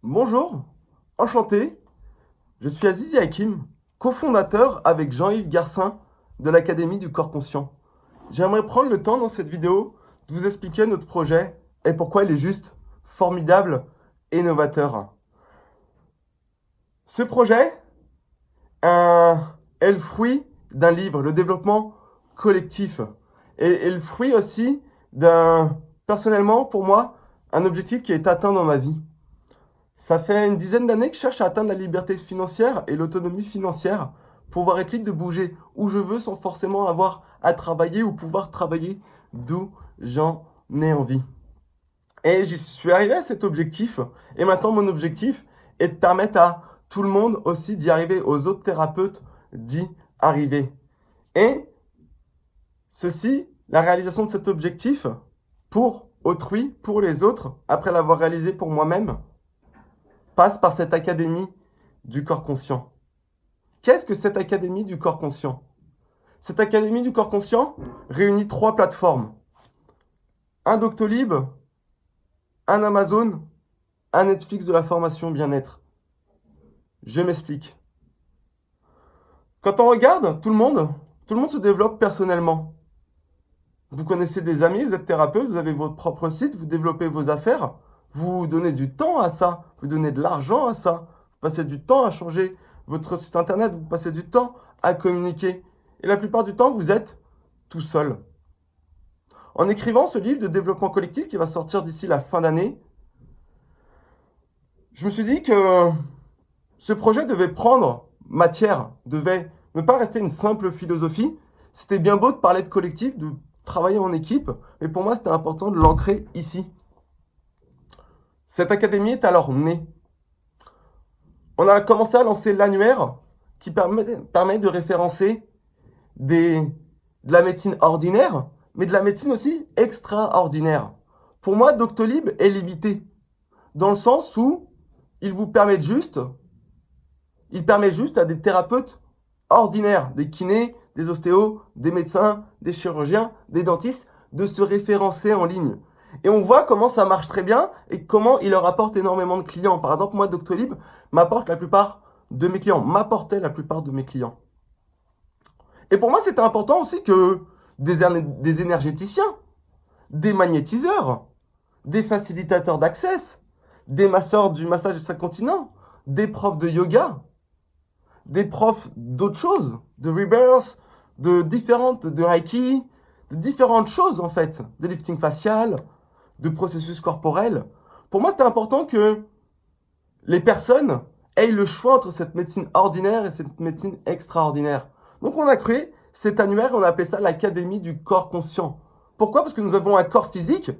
Bonjour, enchanté, je suis Azizi Hakim, cofondateur avec Jean-Yves Garcin de l'Académie du Corps Conscient. J'aimerais prendre le temps dans cette vidéo de vous expliquer notre projet et pourquoi il est juste formidable et novateur. Ce projet est le fruit d'un livre, le développement collectif, et le fruit aussi personnellement pour moi, un objectif qui est atteint dans ma vie. Ça fait une dizaine d'années que je cherche à atteindre la liberté financière et l'autonomie financière, pouvoir être libre de bouger où je veux sans forcément avoir à travailler ou pouvoir travailler d'où j'en ai envie. Et j'y suis arrivé à cet objectif. Et maintenant, mon objectif est de permettre à tout le monde aussi d'y arriver, aux autres thérapeutes d'y arriver. Et ceci, la réalisation de cet objectif pour autrui, pour les autres, après l'avoir réalisé pour moi-même, passe par cette académie du corps conscient. Qu'est-ce que cette académie du corps conscient? Cette académie du corps conscient réunit 3 plateformes. Un Doctolib, un Amazon, un Netflix de la formation bien-être. Je m'explique. Quand on regarde tout le monde se développe personnellement. Vous connaissez des amis, vous êtes thérapeute, vous avez votre propre site, vous développez vos affaires, vous donnez du temps à ça, vous donnez de l'argent à ça, vous passez du temps à changer votre site internet, vous passez du temps à communiquer. Et la plupart du temps, vous êtes tout seul. En écrivant ce livre de développement collectif qui va sortir d'ici la fin d'année, je me suis dit que ce projet devait prendre matière, devait ne pas rester une simple philosophie. C'était bien beau de parler de collectif, de travailler en équipe, mais pour moi, c'était important de l'ancrer ici. Cette académie est alors née. On a commencé à lancer l'annuaire qui permet de référencer de la médecine ordinaire, mais de la médecine aussi extraordinaire. Pour moi, Doctolib est limité, dans le sens où il permet juste à des thérapeutes ordinaires, des kinés, des ostéos, des médecins, des chirurgiens, des dentistes, de se référencer en ligne. Et on voit comment ça marche très bien et comment il leur apporte énormément de clients. Par exemple, moi, Doctolib m'apportait la plupart de mes clients. Et pour moi, c'était important aussi que des énergéticiens, des magnétiseurs, des facilitateurs d'accès, des masseurs du massage des 5 continents, des profs de yoga, des profs d'autres choses, de rebirth, de Reiki, de différentes choses en fait, de lifting facial, de processus corporels. Pour moi, c'était important que les personnes aient le choix entre cette médecine ordinaire et cette médecine extraordinaire. Donc on a créé cet annuaire, on a appelé ça l'Académie du corps conscient. Pourquoi? Parce que nous avons un corps physique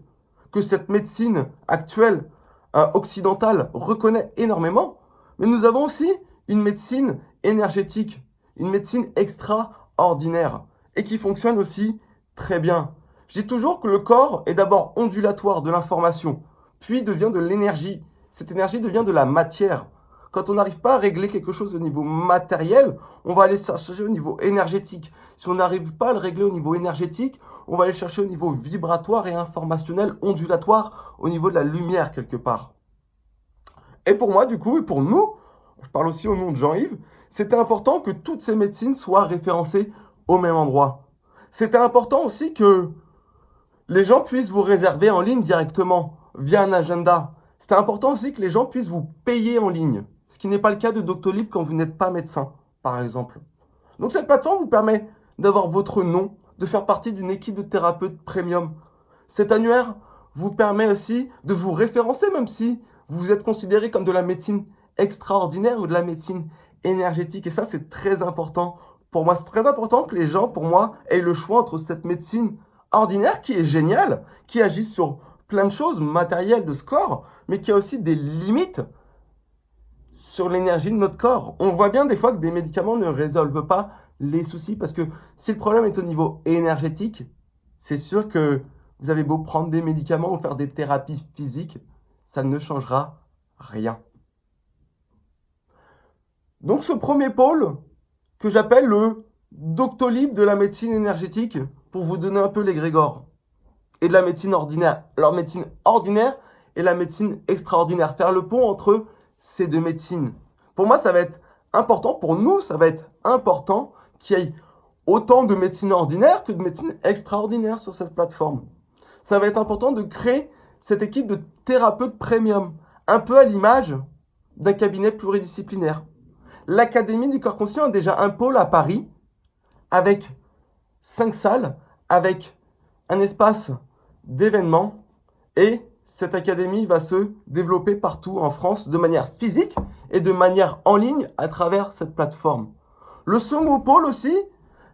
que cette médecine actuelle occidentale reconnaît énormément, mais nous avons aussi une médecine énergétique, une médecine extraordinaire et qui fonctionne aussi très bien. Je dis toujours que le corps est d'abord ondulatoire de l'information, puis devient de l'énergie. Cette énergie devient de la matière. Quand on n'arrive pas à régler quelque chose au niveau matériel, on va aller chercher au niveau énergétique. Si on n'arrive pas à le régler au niveau énergétique, on va aller chercher au niveau vibratoire et informationnel, ondulatoire, au niveau de la lumière quelque part. Et pour moi, du coup, et pour nous, je parle aussi au nom de Jean-Yves, c'était important que toutes ces médecines soient référencées au même endroit. C'était important aussi que les gens puissent vous réserver en ligne directement, via un agenda. C'était important aussi que les gens puissent vous payer en ligne, ce qui n'est pas le cas de Doctolib quand vous n'êtes pas médecin, par exemple. Donc cette plateforme vous permet d'avoir votre nom, de faire partie d'une équipe de thérapeutes premium. Cet annuaire vous permet aussi de vous référencer, même si vous êtes considéré comme de la médecine extraordinaire ou de la médecine énergétique. Et ça, c'est très important pour moi. C'est très important que les gens, pour moi, aient le choix entre cette médecine ordinaire qui est géniale, qui agit sur plein de choses matérielles de ce corps, mais qui a aussi des limites sur l'énergie de notre corps. On voit bien des fois que des médicaments ne résolvent pas les soucis parce que si le problème est au niveau énergétique, c'est sûr que vous avez beau prendre des médicaments ou faire des thérapies physiques, ça ne changera rien. Donc ce premier pôle, que j'appelle le Doctolib de la médecine énergétique, pour vous donner un peu l'égrégore, et de la médecine ordinaire. Alors médecine ordinaire et la médecine extraordinaire. Faire le pont entre ces deux médecines. Pour moi, ça va être important, pour nous, ça va être important qu'il y ait autant de médecine ordinaire que de médecine extraordinaire sur cette plateforme. Ça va être important de créer cette équipe de thérapeutes premium, un peu à l'image d'un cabinet pluridisciplinaire. L'Académie du corps conscient a déjà un pôle à Paris avec 5 salles, avec un espace d'événements et cette académie va se développer partout en France de manière physique et de manière en ligne à travers cette plateforme. Le second pôle aussi,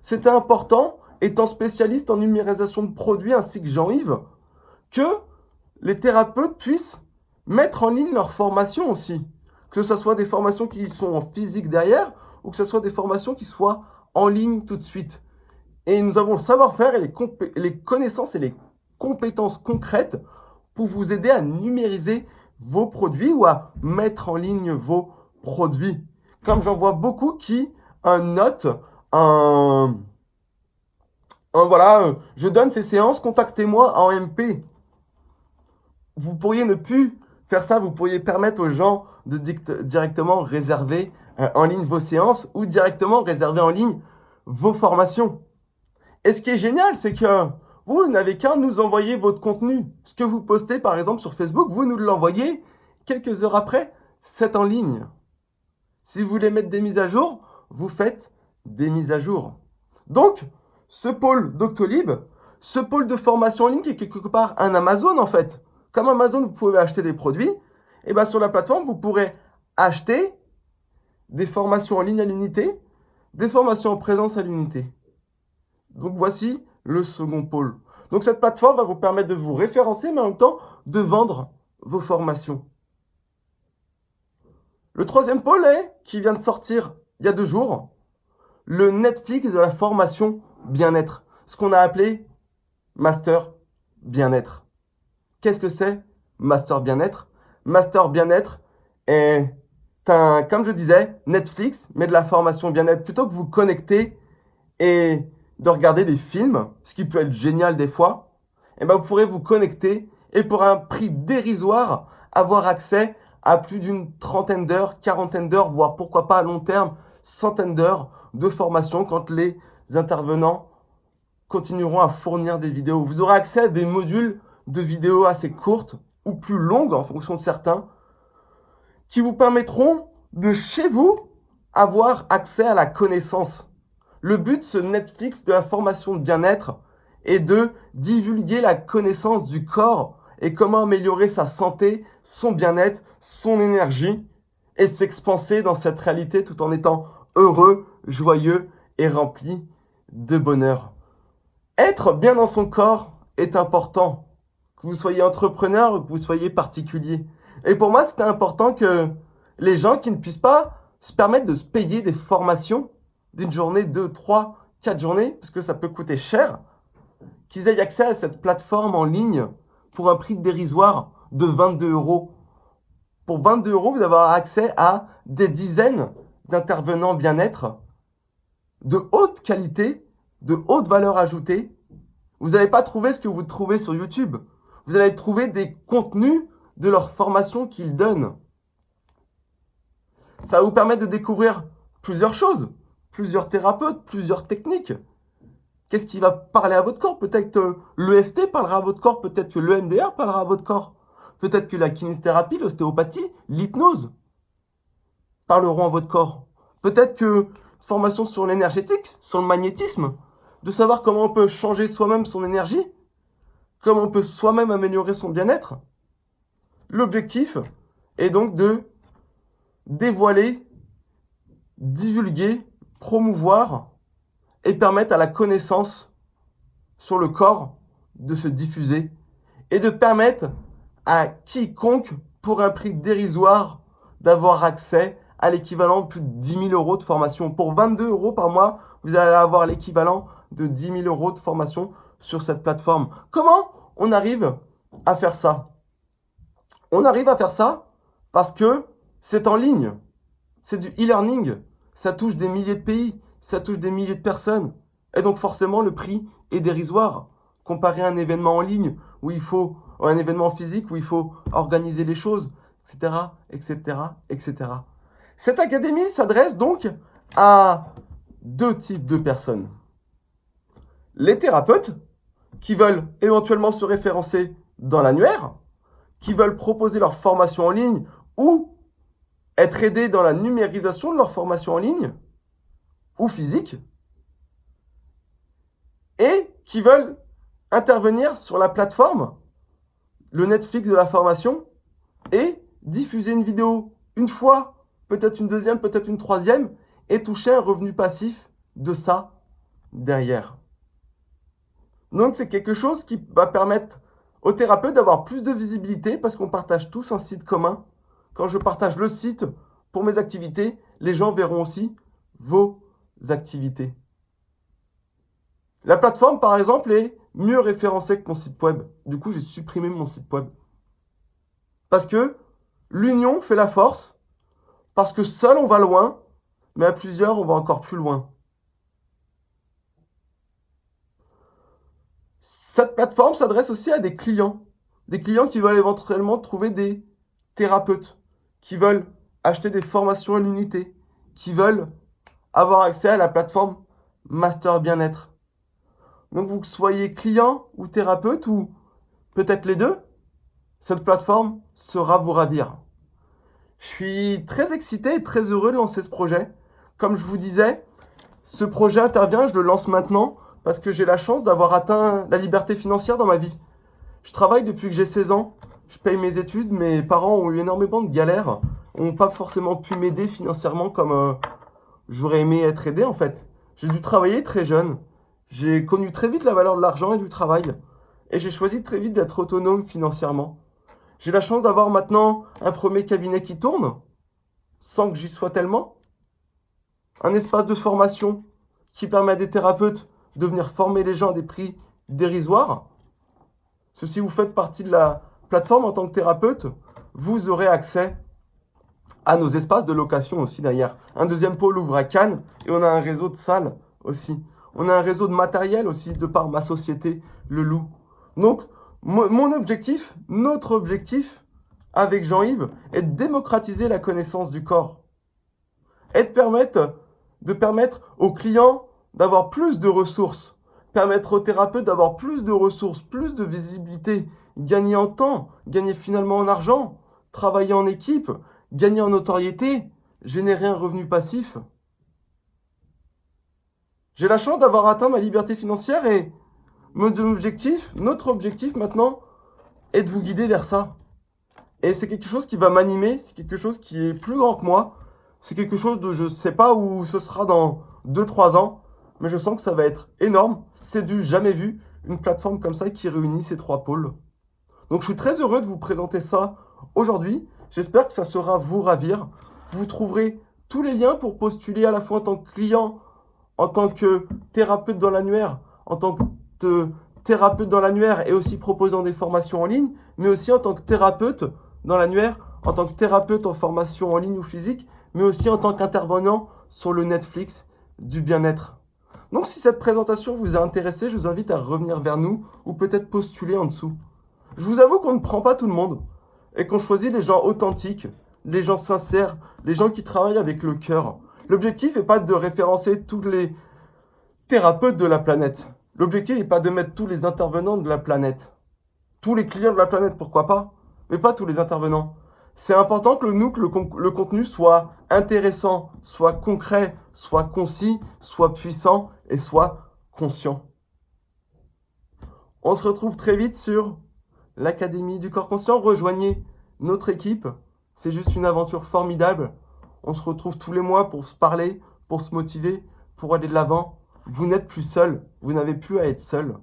c'était important, étant spécialiste en numérisation de produits ainsi que Jean-Yves, que les thérapeutes puissent mettre en ligne leurs formations aussi. Que ce soit des formations qui sont en physique derrière ou que ce soit des formations qui soient en ligne tout de suite. Et nous avons le savoir-faire et les connaissances et les compétences concrètes pour vous aider à numériser vos produits ou à mettre en ligne vos produits. Comme j'en vois beaucoup qui notent voilà, je donne ces séances, contactez-moi en MP. Vous pourriez ne plus faire ça, vous pourriez permettre aux gens de directement réserver en ligne vos séances ou directement réserver en ligne vos formations. Et ce qui est génial, c'est que vous n'avez qu'à nous envoyer votre contenu. Ce que vous postez par exemple sur Facebook, vous nous l'envoyez quelques heures après, c'est en ligne. Si vous voulez mettre des mises à jour, vous faites des mises à jour. Donc, ce pôle Doctolib, ce pôle de formation en ligne qui est quelque part un Amazon en fait. Comme Amazon, vous pouvez acheter des produits, et bien sur la plateforme, vous pourrez acheter des formations en ligne à l'unité, des formations en présence à l'unité. Donc voici le second pôle. Donc cette plateforme va vous permettre de vous référencer, mais en même temps de vendre vos formations. Le troisième pôle qui vient de sortir il y a 2 jours, le Netflix de la formation bien-être. Ce qu'on a appelé Master Bien-être. Qu'est-ce que c'est Master Bien-être? Master Bien-être est comme je disais, Netflix, mais de la formation bien-être. Plutôt que vous connecter et de regarder des films, ce qui peut être génial des fois, eh ben vous pourrez vous connecter et pour un prix dérisoire, avoir accès à plus d'une trentaine d'heures, quarantaine d'heures, voire pourquoi pas à long terme, centaines d'heures de formation quand les intervenants continueront à fournir des vidéos. Vous aurez accès à des modules de vidéos assez courtes ou plus longues en fonction de certains, qui vous permettront de chez vous avoir accès à la connaissance. Le but de ce Netflix de la formation de bien-être est de divulguer la connaissance du corps et comment améliorer sa santé, son bien-être, son énergie et s'expanser dans cette réalité tout en étant heureux, joyeux et rempli de bonheur. Être bien dans son corps est important, que vous soyez entrepreneur ou que vous soyez particulier. Et pour moi, c'était important que les gens qui ne puissent pas se permettre de se payer des formations d'une journée, 2, 3, 4 journées, parce que ça peut coûter cher, qu'ils aient accès à cette plateforme en ligne pour un prix dérisoire de 22 €. Pour 22 €, vous avez accès à des dizaines d'intervenants bien-être de haute qualité, de haute valeur ajoutée. Vous n'allez pas trouver ce que vous trouvez sur YouTube. Vous allez trouver des contenus de leur formation qu'ils donnent. Ça va vous permettre de découvrir plusieurs choses, plusieurs thérapeutes, plusieurs techniques. Qu'est-ce qui va parler à votre corps? Peut-être que l'EFT parlera à votre corps, peut-être que l'EMDR parlera à votre corps. Peut-être que la kinésithérapie, l'ostéopathie, l'hypnose parleront à votre corps. Peut-être que formation sur l'énergétique, sur le magnétisme, de savoir comment on peut changer soi-même son énergie, comment on peut soi-même améliorer son bien-être. L'objectif est donc de dévoiler, divulguer, promouvoir et permettre à la connaissance sur le corps de se diffuser et de permettre à quiconque, pour un prix dérisoire, d'avoir accès à l'équivalent de plus de 10 000 € de formation. Pour 22 € par mois, vous allez avoir l'équivalent de 10 000 € de formation sur cette plateforme. Comment on arrive à faire ça? On arrive à faire ça parce que c'est en ligne. C'est du e-learning. Ça touche des milliers de pays. Ça touche des milliers de personnes. Et donc forcément, le prix est dérisoire. Comparé à un événement en ligne où il faut ou un événement physique où il faut organiser les choses, etc., etc., etc. Cette académie s'adresse donc à deux types de personnes. Les thérapeutes, qui veulent éventuellement se référencer dans l'annuaire, qui veulent proposer leur formation en ligne ou être aidés dans la numérisation de leur formation en ligne ou physique, et qui veulent intervenir sur la plateforme, le Netflix de la formation, et diffuser une vidéo une fois, peut-être une deuxième, peut-être une troisième, et toucher un revenu passif de ça derrière. Donc c'est quelque chose qui va permettre aux thérapeutes d'avoir plus de visibilité parce qu'on partage tous un site commun. Quand je partage le site pour mes activités, les gens verront aussi vos activités. La plateforme, par exemple, est mieux référencée que mon site web. Du coup, j'ai supprimé mon site web. Parce que l'union fait la force, parce que seul on va loin, mais à plusieurs on va encore plus loin. Cette plateforme s'adresse aussi à des clients qui veulent éventuellement trouver des thérapeutes, qui veulent acheter des formations à l'unité, qui veulent avoir accès à la plateforme Master Bien-être. Donc vous soyez client ou thérapeute ou peut-être les deux, cette plateforme sera vous ravir. Je suis très excité et très heureux de lancer ce projet. Comme je vous disais, ce projet intervient, je le lance maintenant parce que j'ai la chance d'avoir atteint la liberté financière dans ma vie. Je travaille depuis que j'ai 16 ans, je paye mes études, mes parents ont eu énormément de galères, n'ont pas forcément pu m'aider financièrement comme j'aurais aimé être aidé en fait. J'ai dû travailler très jeune, j'ai connu très vite la valeur de l'argent et du travail, et j'ai choisi très vite d'être autonome financièrement. J'ai la chance d'avoir maintenant un premier cabinet qui tourne, sans que j'y sois tellement. Un espace de formation qui permet à des thérapeutes de venir former les gens à des prix dérisoires. Si vous faites partie de la plateforme en tant que thérapeute, vous aurez accès à nos espaces de location aussi derrière. Un deuxième pôle ouvre à Cannes et on a un réseau de salles aussi. On a un réseau de matériel aussi de par ma société, Le Loup. Donc, mon objectif, notre objectif avec Jean-Yves est de démocratiser la connaissance du corps et de permettre aux clients d'avoir plus de ressources, permettre aux thérapeutes d'avoir plus de ressources, plus de visibilité, gagner en temps, gagner finalement en argent, travailler en équipe, gagner en notoriété, générer un revenu passif. J'ai la chance d'avoir atteint ma liberté financière et notre objectif maintenant est de vous guider vers ça. Et c'est quelque chose qui va m'animer, c'est quelque chose qui est plus grand que moi, c'est quelque chose de je ne sais pas où ce sera dans 2-3 ans, mais je sens que ça va être énorme. C'est du jamais vu, une plateforme comme ça qui réunit ces trois pôles. Donc je suis très heureux de vous présenter ça aujourd'hui. J'espère que ça sera vous ravir. Vous trouverez tous les liens pour postuler à la fois en tant que client, en tant que thérapeute dans l'annuaire, en tant que thérapeute dans l'annuaire et aussi proposant des formations en ligne, mais aussi en tant que thérapeute dans l'annuaire, en tant que thérapeute en formation en ligne ou physique, mais aussi en tant qu'intervenant sur le Netflix du bien-être. Donc si cette présentation vous a intéressé, je vous invite à revenir vers nous ou peut-être postuler en dessous. Je vous avoue qu'on ne prend pas tout le monde et qu'on choisit les gens authentiques, les gens sincères, les gens qui travaillent avec le cœur. L'objectif n'est pas de référencer tous les thérapeutes de la planète. L'objectif n'est pas de mettre tous les intervenants de la planète. Tous les clients de la planète, pourquoi pas, mais pas tous les intervenants. C'est important que le contenu soit intéressant, soit concret, soit concis, soit puissant et soit conscient. On se retrouve très vite sur l'Académie du Corps Conscient. Rejoignez notre équipe. C'est juste une aventure formidable. On se retrouve tous les mois pour se parler, pour se motiver, pour aller de l'avant. Vous n'êtes plus seul. Vous n'avez plus à être seul.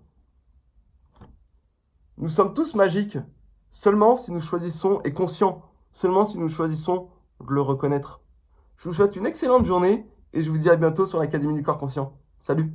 Nous sommes tous magiques, seulement si nous choisissons, et conscients, seulement si nous choisissons de le reconnaître. Je vous souhaite une excellente journée et je vous dis à bientôt sur l'Académie du Corps Conscient. Salut!